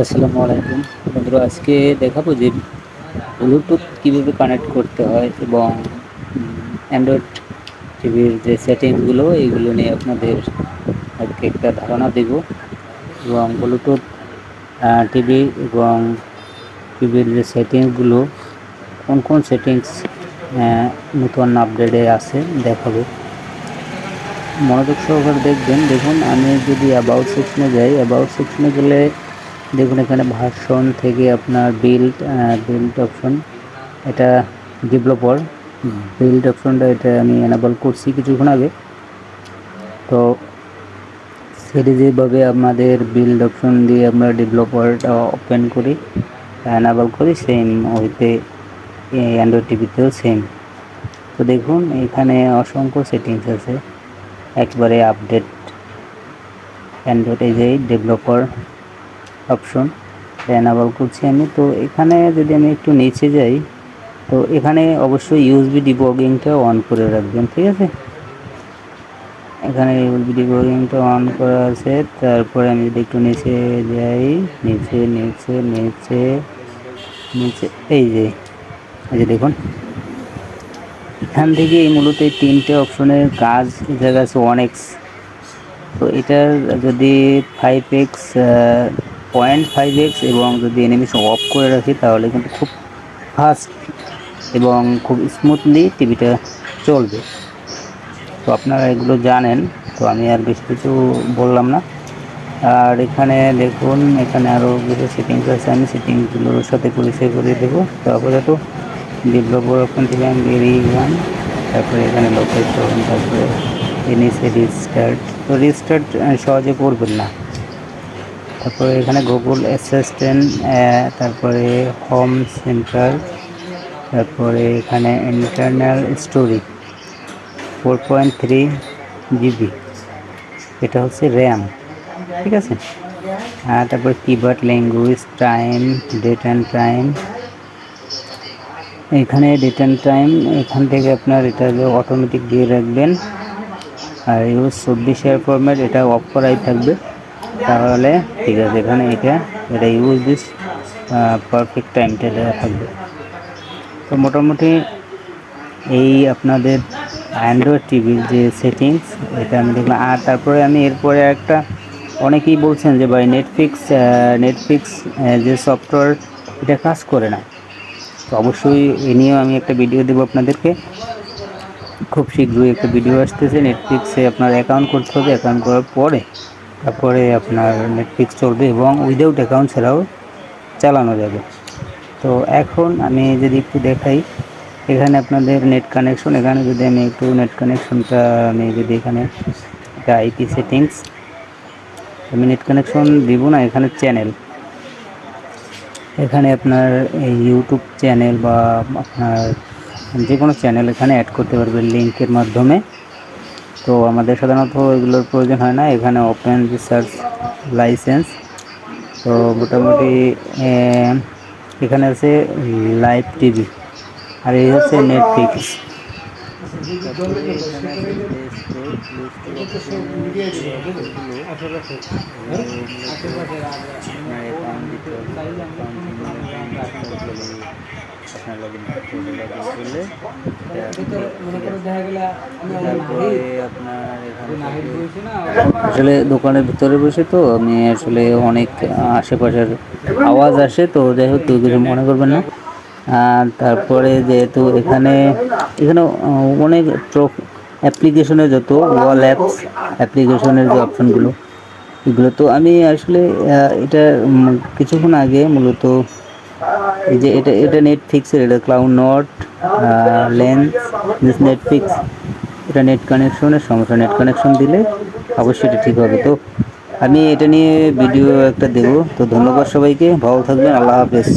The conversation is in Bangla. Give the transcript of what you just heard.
আসসালামু আলাইকুম বন্ধুরা, আজকে দেখাবো যে ব্লুটুথ কীভাবে কানেক্ট করতে হয় এবং অ্যান্ড্রয়েড টিভির যে সেটিংসগুলো এইগুলো নিয়ে আপনাদের আজকে একটা ধারণা দেব। এবং ব্লুটুথ টিভি এবং টিভির যে সেটিংসগুলো, কোন কোন সেটিংস নতুন আপডেটে আছে দেখাবো। মনোযোগ সহকারে দেখবেন। দেখুন, আমি যদি অ্যাবাউট সেকশনে যাই, অ্যাবাউট সেকশনে গেলে দেখুন এখানে ভার্সন থেকে আপনার বিল্ড অপশন, এটা ডেভেলপার বিল্ড অপশনটা এটা আমি এনাবল করছি কিছুক্ষণ আগে। তো সেটি যেভাবে আমাদের বিল্ড অপশন দিয়ে আমরা ডেভেলপারটা ওপেন করি, এনাবল করি, সেম ওইতে অ্যান্ড্রয়েড টিভিতেও সেম। তো দেখুন এখানে অসংখ্য সেটিংস আছে, একবারে আপডেট অ্যান্ড্রয়েড। এই যে ডেভেলপার অপশন এনাবল করছি আমি। তো এখানে যদি আমি একটু নিচে যাই, তো এখানে অবশ্যই ইউএসবি ডিবগিংটা অন করে রাখবেন, ঠিক আছে। এখানে ইউএসবি ডিবগিংটা অন করা আছে। তারপরে আমি যদি একটু নিচে যাই, নিচে নিচে নিচে নিচে এই যে দেখুন এখান থেকে এই মূলত এই তিনটে অপশনের কাজ দেখা গেছে 1x। তো এটার যদি 5x 0.5x এবং যদি অ্যানিমেশন অফ করে রাখি তাহলে কিন্তু খুব ফাস্ট এবং খুব স্মুথলি টিভিটা চলবে। তো আপনারা এগুলো জানেন, তো আমি আর বেশি কিছু বললাম না। আর এখানে দেখুন, এখানে আরও কিছু সেটিংস আছে, আমি সেটিংসগুলোর সাথে পরিচয় করিয়ে দেবো। তারপরে তো ডেভেলপার অপশন থেকে আমি বেরিয়ে গেলাম। তারপরে এখানে লোকেশন, তারপরে এনএসএ রিস্টার্ট। তো রিস্টার্ট সহজে করবেন না। তারপরে এখানে গুগল অ্যাসিস্ট্যান্ট, তারপরে হোম সেন্টার, তারপরে এখানে ইন্টারনাল স্টোরি 4.3 জিবি, এটা হচ্ছে র্যাম, ঠিক আছে। তারপরে keyboard language, time, date and time. এখানে ডেট অ্যান্ড টাইম এখান থেকে আপনার এটা অটোমেটিক দিয়ে রাখবেন। আর ইউজ 24 ফরম্যাট এটা অফ করাই থাকবে, তাহলে ঠিক আছে। এখানে এটা ইউজ দিস পারফেক্ট টাইমটা দেওয়া থাকবে। তো মোটামুটি এই আপনাদের অ্যান্ড্রয়েড টিভির যে সেটিংস এটা আমি দেখলাম। আর তারপরে আমি এরপরে একটা, অনেকেই বলছেন যে ভাই নেটফ্লিক্স যে সফটওয়্যার এটা কাজ করে না। তো অবশ্যই এ নিয়েও আমি একটা ভিডিও দেবো আপনাদেরকে। খুব শীঘ্রই একটা ভিডিও আসতেছে। নেটফ্লিক্সে আপনার অ্যাকাউন্ট করতে হবে, অ্যাকাউন্ট করার পরে তারপরে আপনার নেটফ্লিক্স চলবে এবং উইদাউট অ্যাকাউন্ট ছাড়াও চালানো যাবে। তো এখন আমি যদি একটু দেখাই, এখানে আপনাদের নেট কানেকশন, এখানে যদি আমি একটু নেট কানেকশনটা আমি যদি এখানে এটা আইপি সেটিংস, আমি নেট কানেকশন দিব না। এখানে চ্যানেল, এখানে আপনার এই ইউটিউব চ্যানেল বা আপনার যে কোনো চ্যানেল এখানে অ্যাড করতে পারবেন লিঙ্কের মাধ্যমে। তো আমাদের সাধারণত এগুলোর প্রয়োজন হয় না। এখানে ওপেন রিসার্চ লাইসেন্স। তো মোটামুটি এখানে আছে লাইভ টিভি, আর এই হচ্ছে নেটফ্লিক্স। তারপরে এখানে আছে প্লে স্টোর। প্লে স্টোর অপশনের যে অপশনগুলো, এগুলো মূলত আপনার অ্যাকাউন্ট দিতে হবে। অ্যাকাউন্ট নিউ অ্যাকাউন্ট আপনার আপনার লগ ইন করতে হবে। লগ ইন করলে এটা আসবে, ঠিক আছে। তারপরে আপনার এখান থেকে আসলে দোকানের ভিতরে বসে তো আমি আসলে অনেক আশেপাশের আওয়াজ আসে, তো যাই হোক কেউ কিছু মনে করবেন না। আর তারপরে যেহেতু এখানে অনেক অ্যাপ্লিকেশনের যত ওয়াল অ্যাপস অ্যাপ্লিকেশনের যে অপশনগুলো, এগুলো তো আমি আসলে এটা কিছুক্ষণ আগে মূলত এই যে এটা নেটফ্লিক্সের, এটা cloud not lens this Netflix, এটা নেট কানেকশনের সমস্যা। নেট কানেকশন দিলে অবশ্যই এটা ঠিক হবে। তো আমি এটা নিয়ে ভিডিও একটা দেবো। তো ধন্যবাদ সবাইকে, ভালো থাকবেন, আল্লাহ হাফেজ।